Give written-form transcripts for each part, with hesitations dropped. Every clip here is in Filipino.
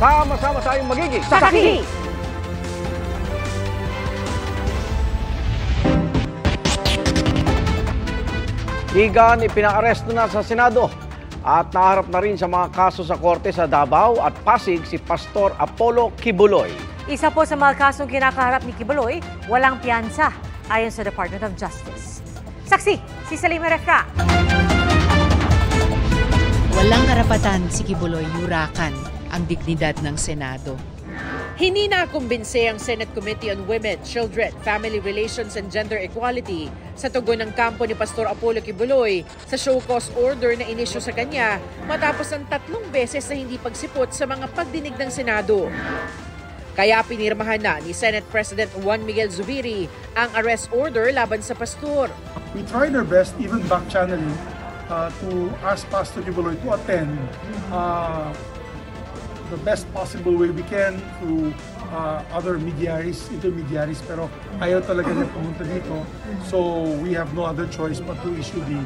Sama-sama tayong magiging Saksi! Igan, ipinaaresto na sa Senado at naharap na rin sa mga kaso sa korte sa Davao at Pasig si Pastor Apollo Kibuloy. Isa po sa mga kasong kinakaharap ni Kibuloy, walang piyansa ayon sa Department of Justice. Saksi, si Salima Refra. Walang karapatan si Kibuloy yurakan ang dignidad ng Senado. Hindi nakumbinse ang Senate Committee on Women, Children, Family Relations and Gender Equality sa tugon ng kampo ni Pastor Apollo Kibuloy sa show cause order na inisyu sa kanya matapos ang 3 beses na hindi pagsipot sa mga pagdinig ng Senado. Kaya pinirmahan na ni Senate President Juan Miguel Zubiri ang arrest order laban sa pastor. We tried our best, even back-channeling, to ask Pastor Kibuloy to attend the best possible way we can through other intermediaries, pero ayaw talaga niya pumunta dito. So we have no other choice but to issue the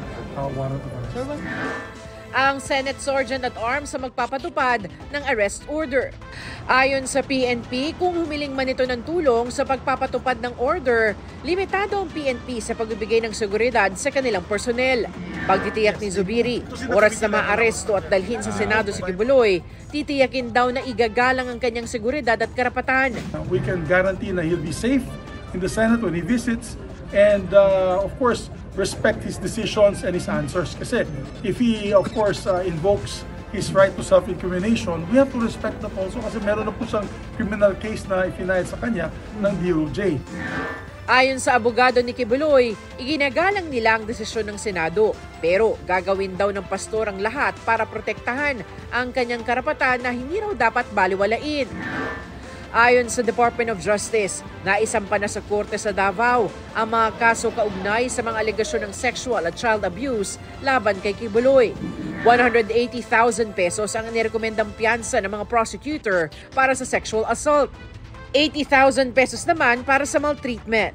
warrant of arrest. Ang Senate Sergeant at Arms sa magpapatupad ng arrest order. Ayon sa PNP, kung humiling man ito ng tulong sa pagpapatupad ng order, limitado ang PNP sa pagbibigay ng seguridad sa kanilang personnel. Pagtitiyak ni Zubiri, oras na maaresto at dalhin sa Senado si Kibuloy, titiyakin daw na igagalang ang kanyang seguridad at karapatan. We can guarantee na he'll be safe in the Senate when he visits, and of course, respect his decisions and his answers. Kasi if he, of course, invokes his right to self-incrimination, we have to respect that also kasi meron na po siyang criminal case na ifinahid sa kanya ng DOJ. Ayon sa abogado ni Kibuloy, iginagalang nila ang desisyon ng Senado. Pero gagawin daw ng pastor ang lahat para protektahan ang kanyang karapatan na hindi raw dapat baliwalain. Ayon sa Department of Justice, naisampa na sa korte sa Davao ang mga kaso kaugnay sa mga alegasyon ng sexual at child abuse laban kay Kibuloy. 180,000 pesos ang nirekomendang piyansa ng mga prosecutor para sa sexual assault. 80,000 pesos naman para sa maltreatment.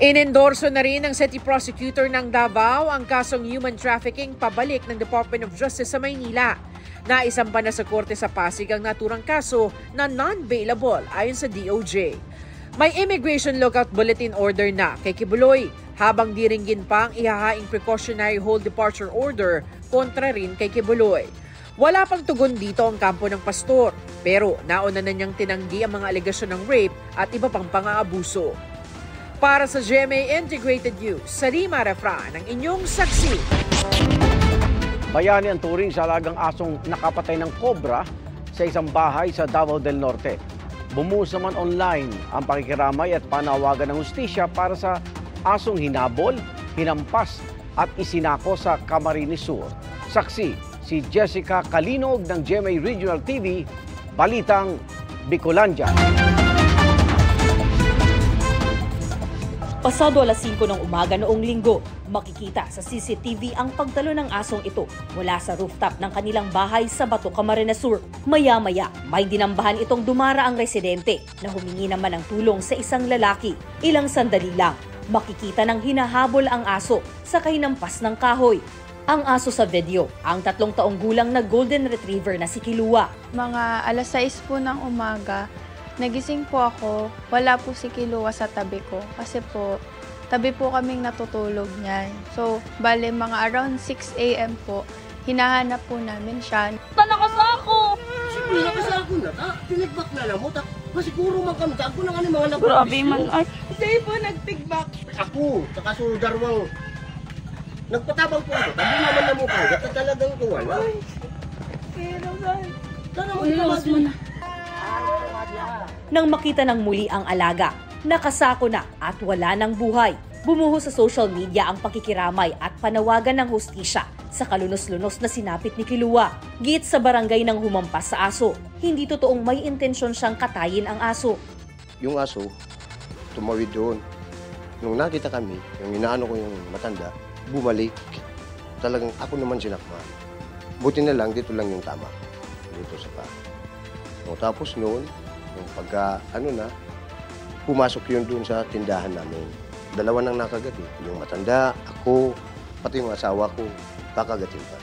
Inendorso na rin ng City Prosecutor ng Davao ang kasong human trafficking pabalik ng Department of Justice sa Maynila. Naisampa na sa korte sa Pasig ang naturang kaso na non-bailable ayon sa DOJ. May immigration lookout bulletin order na kay Kibuloy habang diringgin pa ang ihahaing precautionary hold departure order kontra rin kay Kibuloy. Wala pang tugon dito ang kampo ng pastor, pero nauna na niyang tinanggi ang mga alegasyon ng rape at iba pang pang-aabuso. Para sa GMA Integrated News, Salima Refra ng inyong saksi. Bayani ang turing sa alagang asong nakapatay ng kobra sa isang bahay sa Davao del Norte. Bumuhos naman online ang pakikiramay at panawagan ng hustisya para sa asong hinabol, hinampas at isinako sa Camarines Sur. Saksi si Jessica Kalinog ng GMA Regional TV, Balitang Bicolandia. Pasado alas 5 ng umaga noong linggo, makikita sa CCTV ang pagtalo ng asong ito mula sa rooftop ng kanilang bahay sa Bato, Camarines Sur. Maya-maya, may dinambahan itong dumara ang residente na humingi naman ng tulong sa isang lalaki. Ilang sandali lang, makikita ng hinahabol ang aso sa kahinampas ng kahoy. Ang aso sa video, ang 3 taong gulang na golden retriever na si Kilua. Mga alas 6 po ng umaga, nagising po ako, wala po si Kilua sa tabi ko kasi po tabi po kaming natutulog niyan. So, bale mga around 6 a.m. po, hinahanap po namin siya. Tanakas ako! Siguro nakas ako na ta, tinigbak na lang mo ta. Masiguro man kami, ako na nga ni mga nagpapis. Grabe man, ay, hindi po nagtigbak. Ako, saka so darwang nagpatabang po ako, tabi naman na mukha, gata talagang kuwala. Ay, pero saan? Tanawag mo na. Nang makita ng muli ang alaga, nakasako na at wala ng buhay. Bumuho sa social media ang pakikiramay at panawagan ng hustisya sa kalunos-lunos na sinapit ni Kilua. Git sa barangay ng humampas sa aso, hindi totoong may intensyon siyang katayin ang aso. Yung aso, tumawid doon. Nung nakita kami, yung inaano ko yung matanda, bumalik. Talagang ako naman sinakman. Buti na lang, dito lang yung tama. Dito sa pa. Tapos noon, yung pagka, pumasok yun doon sa tindahan namin. 2 nang nakagati. Yung matanda, ako, pati yung asawa ko, kakagatin pa.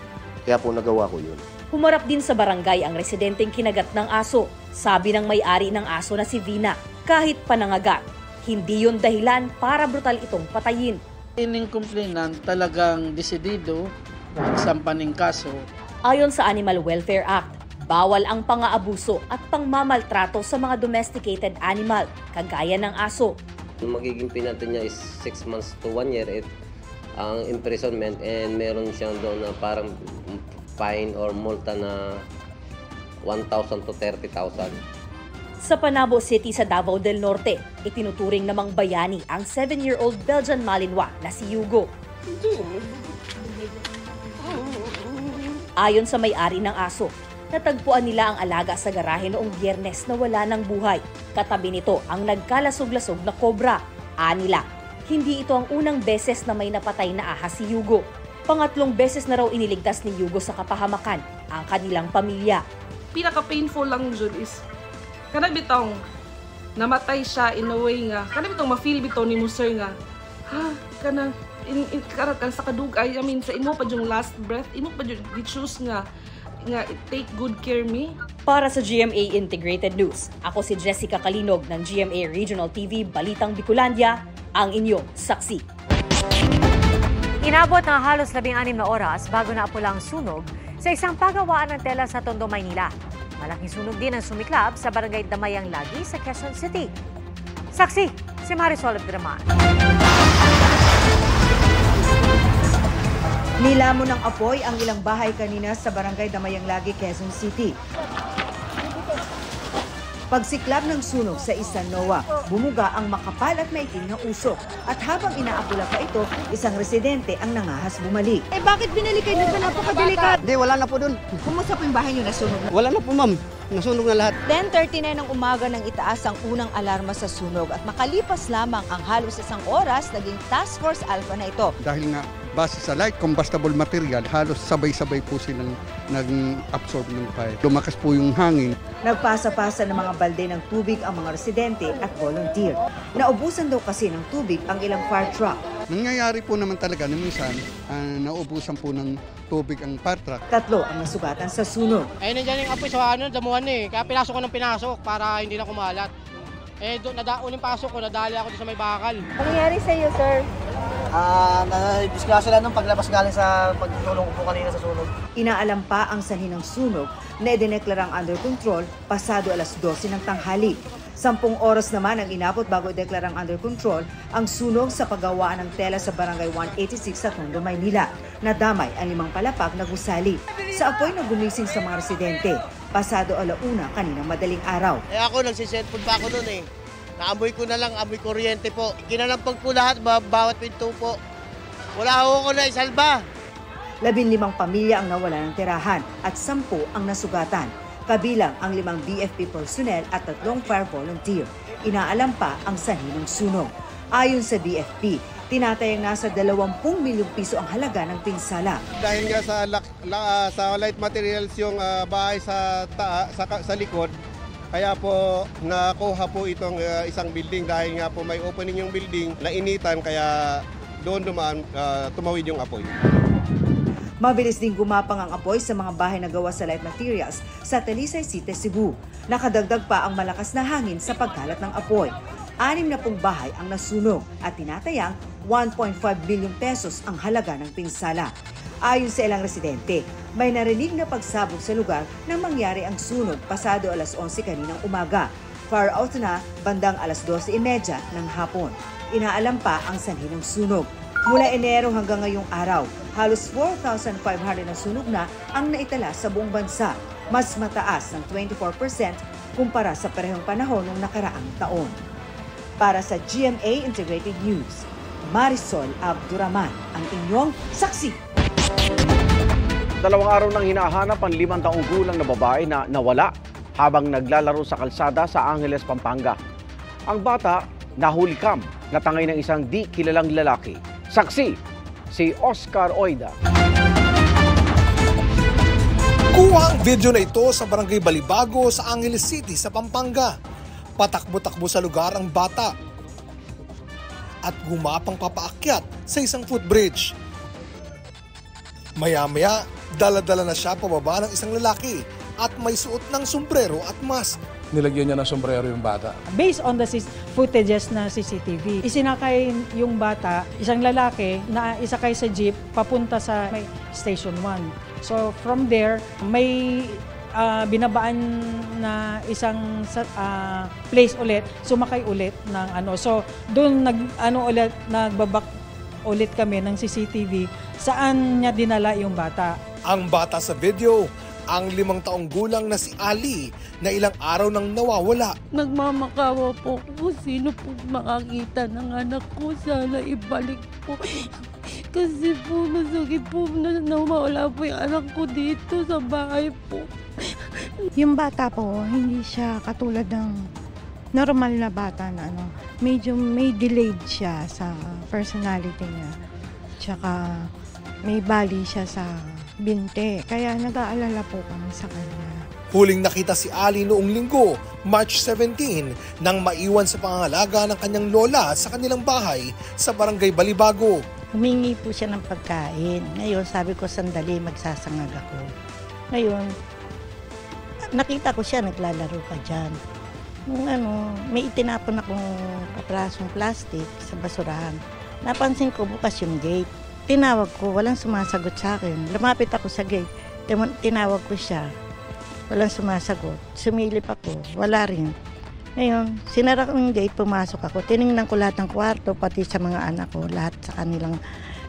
Kaya po nagawa ko yun. Humarap din sa barangay ang residenteng kinagat ng aso. Sabi ng may-ari ng aso na si Vina, kahit panangagat, hindi yun dahilan para brutal itong patayin. Ining complainant talagang desidido magsampa ng kaso. Ayon sa Animal Welfare Act, bawal ang pang-aabuso at pangmamaltrato sa mga domesticated animal, kagaya ng aso. Magiging penalty niya is 6 months to 1 year ang imprisonment, and meron siyang doon na parang fine or multa na 1,000 to 30,000. Sa Panabo City sa Davao del Norte, itinuturing namang bayani ang 7-year-old Belgian Malinois na si Hugo. Ayon sa may-ari ng aso, natagpuan nila ang alaga sa garahe noong Biyernes na wala ng buhay. Katabi nito ang nagkalasog-lasog na kobra. Anila, hindi ito ang unang beses na may napatay na ahas si Hugo. Pangatlong beses na raw iniligtas ni Hugo sa kapahamakan ang kanilang pamilya. Pinaka-painful lang dyan is, kanang bitong namatay siya in a way nga, kanang bitong ma-feel bitaw ni Muser nga, kanang karakan sa kadugay, sa imo pa yung last breath, imo pa yung choose nga take good care me. Para sa GMA Integrated News, ako si Jessica Kalinog ng GMA Regional TV Balitang Bicolandia, ang inyong saksi. Inabot ng halos 16 na oras bago naapula ang sunog sa isang pagawaan ng tela sa Tondo, Maynila. Malaking sunog din ang sumiklab sa barangay Damayang Lagi sa Quezon City. Saksi, si Marisol Abdraman. Nilamon ng apoy ang ilang bahay kanina sa barangay Damayang Lagi, Quezon City. Pagsiklab ng sunog sa isang NOA, bumuga ang makapal at maitim na usok. At habang inaapula pa ito, isang residente ang nangahas bumalik. Bakit binalik kayo? Napakadelikat. Hindi, wala na po dun. Kumusta po yung bahay nyo nasunog? Wala na po, ma'am. Nasunog na lahat. 10:39 ng umaga nang itaas ang unang alarma sa sunog at makalipas lamang ang halos isang oras, naging Task Force Alpha na ito. Dahil nga base sa light combustible material, halos sabay-sabay po silang nag-absorb ng fire. Lumakas po yung hangin. Nagpasa-pasa ng mga balde ng tubig ang mga residente at volunteer. Naubusan daw kasi ng tubig ang ilang fire truck. Nangyayari po naman talaga na minsan, naubusan po ng tubig ang fire truck. 3 ang nasugatan sa sunog. Nandiyan yung apoy sa damuhan kaya pinasok ko ng pinasok para hindi na kumalat. Nadaon yung pasok ko, nadali ako sa may bakal. Ano nangyari sa iyo, sir? Na-discuss sila nung paglabas galing sa pagtulong ko po kanina sa sunog. Inaalam pa ang sanhi ng sunog na idineklarang under control pasado alas 12 ng tanghali. 10 oras naman ang inabot bago ideklarang under control ang sunog sa paggawaan ng tela sa barangay 186 sa Tondo, Maynila. Nadamay ang 5 palapag na gusali. Sa apoy na gumising sa mga residente, pasado alauna kaninang madaling araw. Ako nagsiselfon pa ako noon Naamoy ko na lang, amoy kuryente po. Kinalampag po lahat, bawat pinto po. Wala ako na isalba. 15 pamilya ang nawala ng tirahan at 10 ang nasugatan. Kabilang ang 5 BFP personnel at 3 fire volunteer. Inaalam pa ang sanhi ng sunog. Ayon sa BFP, tinatayang nasa 20 milyong piso ang halaga ng pinsala. Dahil nga sa light materials yung bahay sa likod, kaya po nakuha po itong isang building dahil nga po may opening yung building, nainitan kaya doon tumawid yung apoy. Mabilis din gumapang ang apoy sa mga bahay na gawa sa light materials sa Talisay City, Cebu. Nakadagdag pa ang malakas na hangin sa pagkalat ng apoy. 60 bahay ang nasunog at tinatayang 1.5 bilyong pesos ang halaga ng pinsala. Ayon sa ilang residente, may narinig na pagsabog sa lugar nang mangyari ang sunog pasado alas 11 kaninang umaga. Far out na bandang alas 12:30 ng hapon. Inaalam pa ang sanhi ng sunog. Mula Enero hanggang ngayong araw, halos 4,500 na sunog na ang naitala sa buong bansa. Mas mataas ng 24% kumpara sa parehong panahon ng nakaraang taon. Para sa GMA Integrated News, Marisol Abdraman, ang inyong saksi. 2 araw nang hinahanap ang 5 taong gulang na babae na nawala habang naglalaro sa kalsada sa Angeles, Pampanga. Ang bata nahulikam na tangay ng isang di kilalang lalaki. Saksi, si Oscar Oida. Kuha ang video na ito sa Barangay Balibago sa Angeles City sa Pampanga. Patakbo-takbo sa lugar ang bata at gumapang papaakyat sa isang footbridge. Maya-maya, Dala-dala na siya pababa ng isang lalaki at may suot ng sombrero at mask. Nilagyan niya ng sombrero yung bata. Based on the footages na CCTV, isinakay yung bata, isang lalaki na isakay sa jeep papunta sa may Station 1. So from there, may binabaan na isang place ulit, sumakay ulit ng ano. So doon nagbabak ulit kami ng CCTV saan niya dinala yung bata. Ang bata sa video, ang 5 taong gulang na si Ali na ilang araw nang nawawala. Nagmamakawa po kung sino po makakita ng anak ko. Sana ibalik po. Kasi po masakit po na nawala po yung anak ko dito sa bahay po. Yung bata po, hindi siya katulad ng normal na bata na ano. Medyo may delayed siya sa personality niya. Tsaka may bali siya sa binte. Kaya nag-aalala po kami sa kanya. Huling nakita si Ali noong linggo, March 17, nang maiwan sa pangangalaga ng kanyang lola sa kanilang bahay sa Barangay Balibago. Humingi po siya ng pagkain. Ngayon, sabi ko, sandali, magsasangag ako. Ngayon, nakita ko siya, naglalaro pa dyan. Nung may itinapon akong kaprasong plastic sa basurahan. Napansin ko bukas yung gate. Tinawag ko, walang sumasagot sa akin. Lumapit ako sa gate. Tinawag ko siya. Walang sumasagot. Sumilip ako, wala rin. Ngayon, sinara ko yung gate, pumasok ako. Tinignan ko lahat ng kwarto, pati sa mga anak ko, lahat sa kanilang,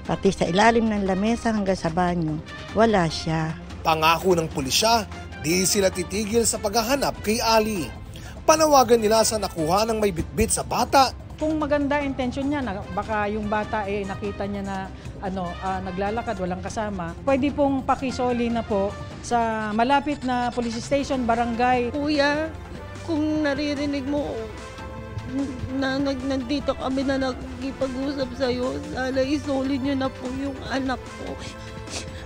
pati sa ilalim ng lamesa hanggang sa banyo. Wala siya. Pangako ng pulisya, di sila titigil sa paghahanap kay Ali. Panawagan nila sa nakuha ng may bitbit sa bata. Kung maganda intention niya, baka yung bata nakita niya na naglalakad, walang kasama, pwede pong pakisoli na po sa malapit na police station, barangay. Kuya, kung naririnig mo na nandito kami na nagkipag-usap sa'yo, sana isoli niyo na po yung anak ko.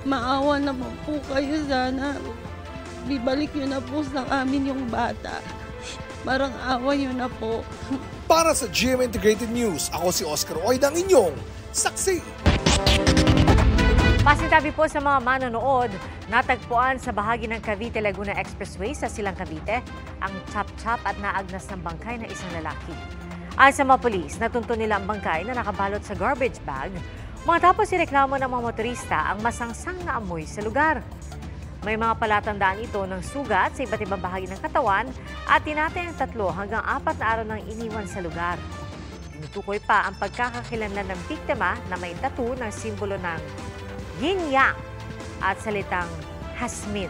Maawa naman po kayo, sana bibalik niyo na po sa amin yung bata. Parang awa niyo na po. Para sa GMA Integrated News, ako si Oscar Oid, ang inyong saksi. Pasintabi po sa mga manonood, natagpuan sa bahagi ng Cavite-Laguna Expressway sa Silang Cavite ang chop-chop at naagnas ng bangkay ng isang lalaki. Ayon sa mga pulis, natunto nila ang bangkay na nakabalot sa garbage bag matapos ireklamo ng mga motorista ang masangsang na amoy sa lugar. May mga palatandaan ito ng sugat sa iba't ibang bahagi ng katawan at tinatayang 3 hanggang 4 na araw nang iniwan sa lugar. Tinutukoy pa ang pagkakakilanlan ng biktima na may tattoo ng simbolo ng yin-yang at salitang Hasmin.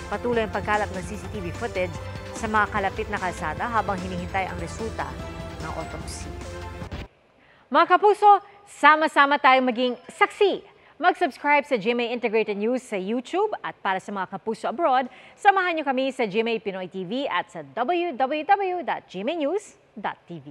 Patuloy ang pagkalap ng CCTV footage sa mga kalapit na kalsada habang hinihintay ang resulta ng autopsy. Mga kapuso, sama-sama tayong maging saksi. Mag-subscribe sa GMA Integrated News sa YouTube at para sa mga kapuso abroad, samahan niyo kami sa GMA Pinoy TV at sa www.gmanews.tv.